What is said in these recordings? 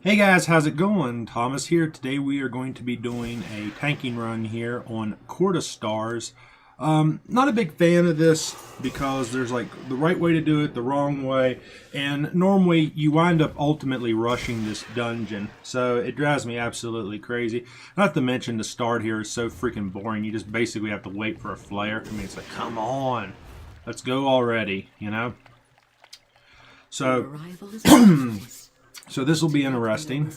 Hey guys, how's it going? Thomas here. Today we are going to be doing a tanking run here on Quarter Stars. Not a big fan of this because there's like the right way to do it, the wrong way, and normally you wind up ultimately rushing this dungeon. So it drives me absolutely crazy. Not to mention the start here is so freaking boring. You just basically have to wait for a flare. I mean, it's like, come on, let's go already, you know? So... So this will be interesting,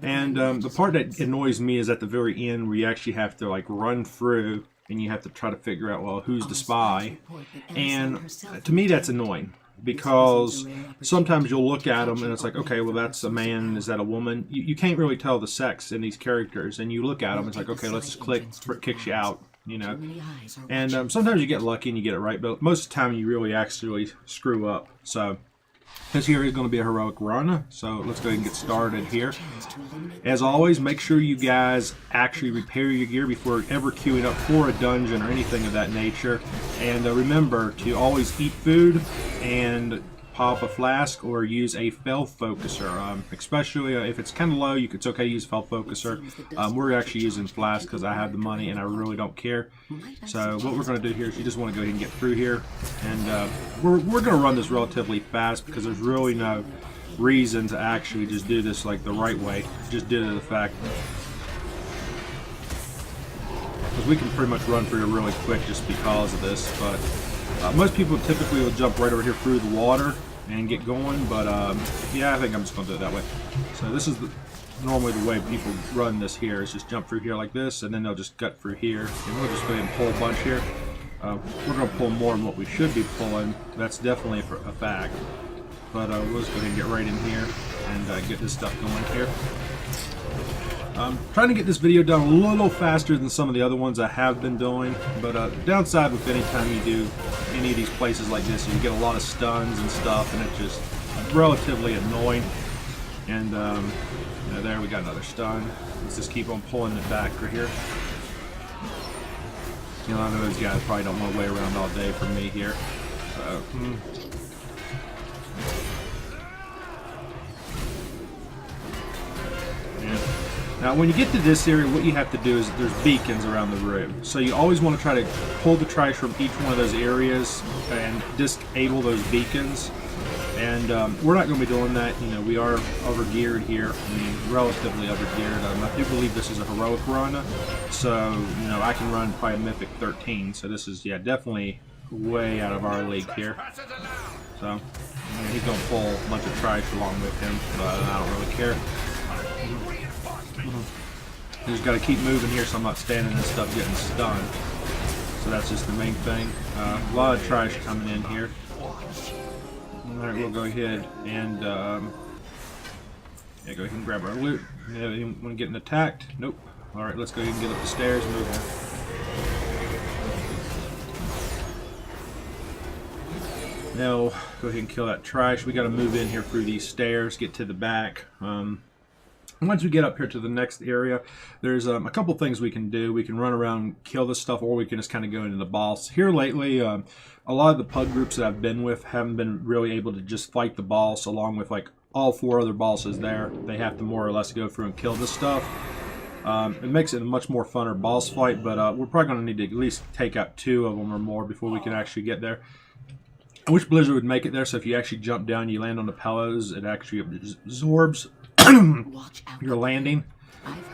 and the part that annoys me is at the very end where you actually have to like run through and you have to try to figure out, well, who's the spy, and to me that's annoying because sometimes you'll look at them and it's like, okay, well that's a man, is that a woman? You can't really tell the sex in these characters, and you look at them, it's like, okay, let's just click, it kicks you out, you know, and sometimes you get lucky and you get it right, but most of the time you really actually screw up. So this here is going to be a heroic run, so let's go ahead and get started here. As always, make sure you guys actually repair your gear before ever queuing up for a dungeon or anything of that nature. And remember to always eat food and pop a flask or use a fel focuser. Especially if it's kind of low, it's okay to use fel focuser. We're actually using flask because I have the money and I really don't care. So what we're going to do here is you just want to go ahead and get through here, and we're going to run this relatively fast because there's really no reason to actually just do this like the right way, just due to the fact because we can pretty much run through it really quick just because of this. But most people typically will jump right over here through the water and get going, but yeah, I think I'm just going to do it that way. So this is normally the way people run this here, is just jump through here like this, and then they'll just gut through here, and we'll just go ahead and pull a bunch here. We're going to pull more than what we should be pulling, that's definitely a fact, but we'll just go ahead and get right in here and get this stuff going here. Trying to get this video done a little faster than some of the other ones I have been doing, but downside with any time you do any of these places like this, you get a lot of stuns and stuff, and it's just relatively annoying. And you know, there we got another stun. Let's just keep on pulling it back right here. You know, I know those guys probably don't want to wait around all day for me here. So, Now, when you get to this area, what you have to do is there's beacons around the room. So you always want to try to pull the trash from each one of those areas and disable those beacons. And we're not going to be doing that. You know, we are overgeared here. I mean, relatively overgeared. I do believe this is a heroic run. So, you know, I can run probably a Mythic 13. So this is, yeah, definitely way out of our league here. So, I mean, he's going to pull a bunch of trash along with him, but I don't really care. You just got to keep moving here so I'm not standing and stuff getting stunned. So that's just the main thing. A lot of trash coming in here. Alright, we'll go ahead and yeah, go ahead and grab our loot. Yeah, anyone getting attacked? Nope. Alright, let's go ahead and get up the stairs and move on. Now, go ahead and kill that trash. We got to move in here through these stairs, get to the back. Once we get up here to the next area, there's a couple things we can do. We can run around, kill this stuff, or we can just kind of go into the boss. Here lately, a lot of the pug groups that I've been with haven't been really able to just fight the boss along with like all 4 other bosses there. They have to more or less go through and kill this stuff. It makes it a much more funner boss fight, but we're probably going to need to at least take out 2 of them or more before we can actually get there. I wish Blizzard would make it there, so if you actually jump down, you land on the pillows, it actually absorbs your landing.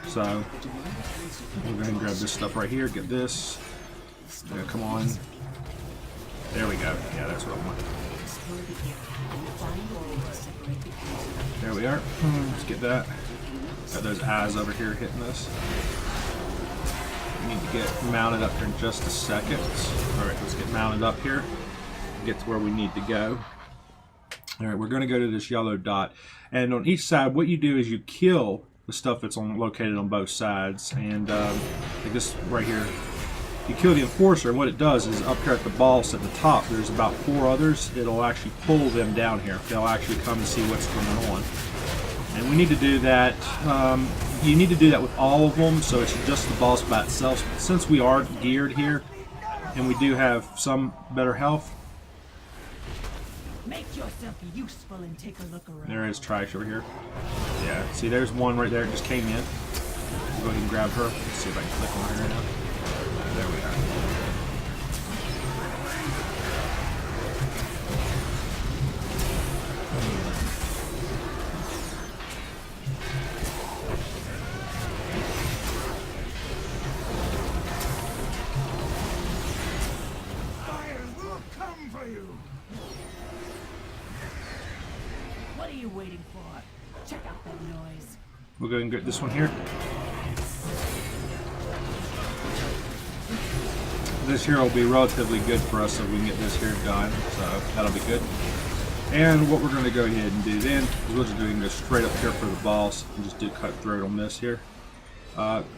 So we'll go ahead and grab this stuff right here, get this. Yeah, come on. There we go. Yeah, that's what I want. There we are. Let's get that. Got those eyes over here hitting us. We need to get mounted up here in just a second. Alright, let's get mounted up here. Get to where we need to go. Alright, we're going to go to this yellow dot, and on each side what you do is you kill the stuff that's located on both sides, and like this right here, you kill the enforcer, and what it does is up here at the boss at the top there's about 4 others. It'll actually pull them down here. They'll actually come and see what's going on, and we need to do that. You need to do that with all of them, so it's just the boss by itself. Since we are geared here and we do have some better health, Make yourself useful and take a look around. There is trash over here. Yeah, see, there's one right there. It just came in. Go ahead and grab her. Let's see if I can click on her right now. There we are. What are you waiting for? Check out that noise. We'll go ahead and get this one here. This here will be relatively good for us if we can get this here done, so that'll be good. And what we're going to go ahead and do then is we're just going to go straight up here for the boss and just do cutthroat on this here.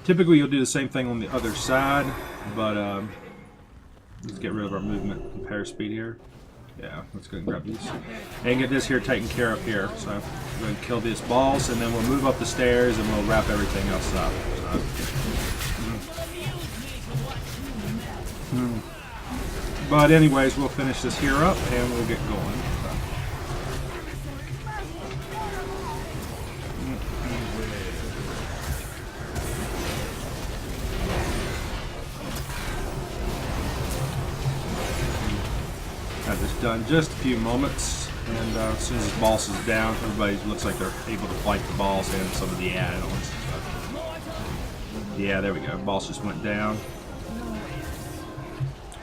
Typically you'll do the same thing on the other side, but let's get rid of our movement and power speed here. Yeah, let's go and grab these and get this here taken care of here. So we're going to kill this boss and then we'll move up the stairs and we'll wrap everything else up. But anyways, we'll finish this here up and we'll get going. Got this done just a few moments, and as soon as this boss is down, everybody looks like they're able to fight the boss and some of the add-ons. Yeah, there we go. Boss just went down.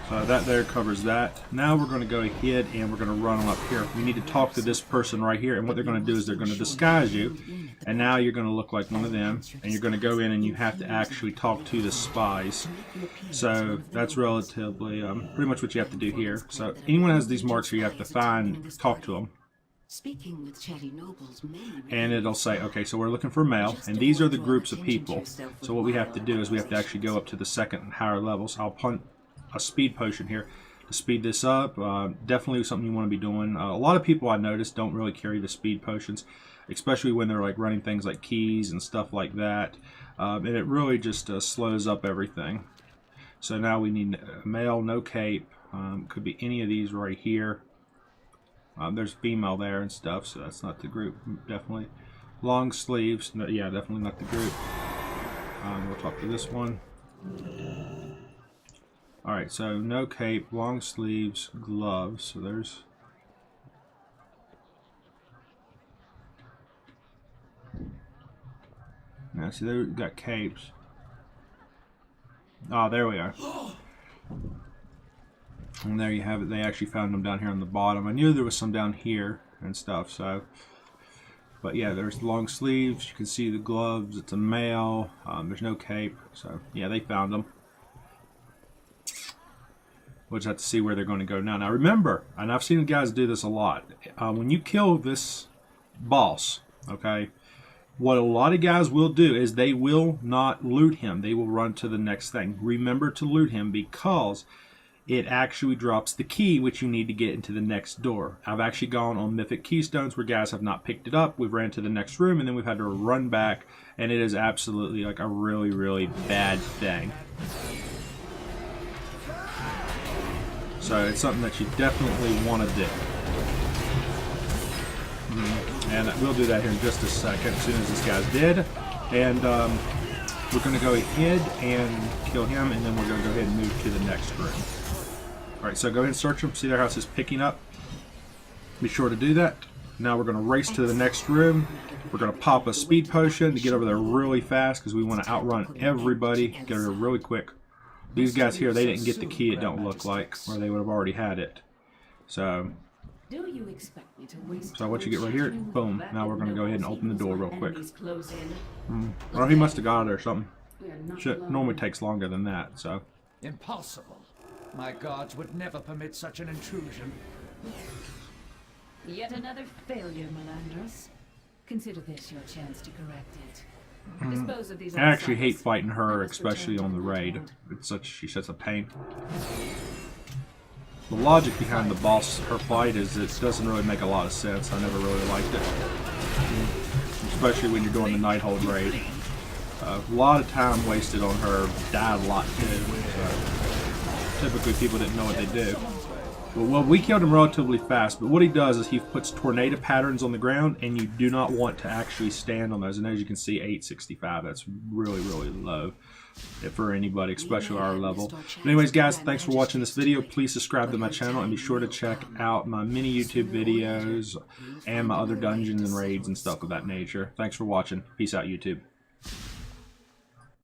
So that there covers that. Now we're going to go ahead and we're going to run on up here. We need to talk to this person right here, and what they're going to do is they're going to disguise you, and now you're going to look like one of them, and you're going to go in and you have to actually talk to the spies. So that's relatively pretty much what you have to do here. So anyone has these marks here, you have to talk to them. Speaking with chatty nobles, and it'll say, okay, so we're looking for male, and these are the groups of people. So what we have to do is we have to actually go up to the second and higher levels. I'll punt a speed potion here to speed this up. Definitely something you want to be doing. A lot of people I noticed don't really carry the speed potions, especially when they're like running things like keys and stuff like that, and it really just slows up everything. So now we need a male, no cape. Could be any of these right here. There's female there and stuff, so that's not the group. Definitely long sleeves. No, yeah, definitely not the group. We'll talk to this one. Alright, so no cape, long sleeves, gloves. So there's... Now, see, they've got capes. Oh, there we are. And there you have it. They actually found them down here on the bottom. I knew there was some down here and stuff, so... But yeah, there's long sleeves. You can see the gloves. It's a male. There's no cape. So, yeah, they found them. We'll just have to see where they're going to go now. Now remember, and I've seen guys do this a lot, when you kill this boss, okay, what a lot of guys will do is they will not loot him. They will run to the next thing. Remember to loot him because it actually drops the key which you need to get into the next door. I've actually gone on mythic keystones where guys have not picked it up. We've ran to the next room and then we've had to run back, and it is absolutely like a really, really bad thing. So it's something that you definitely want to do. And we'll do that here in just a second, as soon as this guy's dead. And we're going to go ahead and kill him, and then we're going to go ahead and move to the next room. Alright, so go ahead and search them, see their house is picking up. Be sure to do that. Now we're going to race to the next room. We're going to pop a speed potion to get over there really fast, because we want to outrun everybody, get over there really quick. These guys here, they didn't get the key, it don't look like, or they would have already had it. So what you get right here, boom. Now we're going to go ahead and open the door real quick. Or he must have got it or something. Shit, normally takes longer than that, so. Impossible. My guards would never permit such an intrusion. Yet another failure, Melandros. Consider this your chance to correct it. Dispose of these. I actually hate fighting her, especially on the raid. She's such a pain. The logic behind the boss, her fight, is it doesn't really make a lot of sense. I never really liked it. Especially when you're doing the Nighthold raid. A lot of time wasted on her, died a lot too. So typically people didn't know what they do. Well, we killed him relatively fast, but what he does is he puts tornado patterns on the ground, and you do not want to actually stand on those. And as you can see, 865, that's really, really low for anybody, especially our level. But anyways, guys, thanks for watching this video. Please subscribe to my channel, and be sure to check out my mini YouTube videos and my other dungeons and raids and stuff of that nature. Thanks for watching. Peace out, YouTube.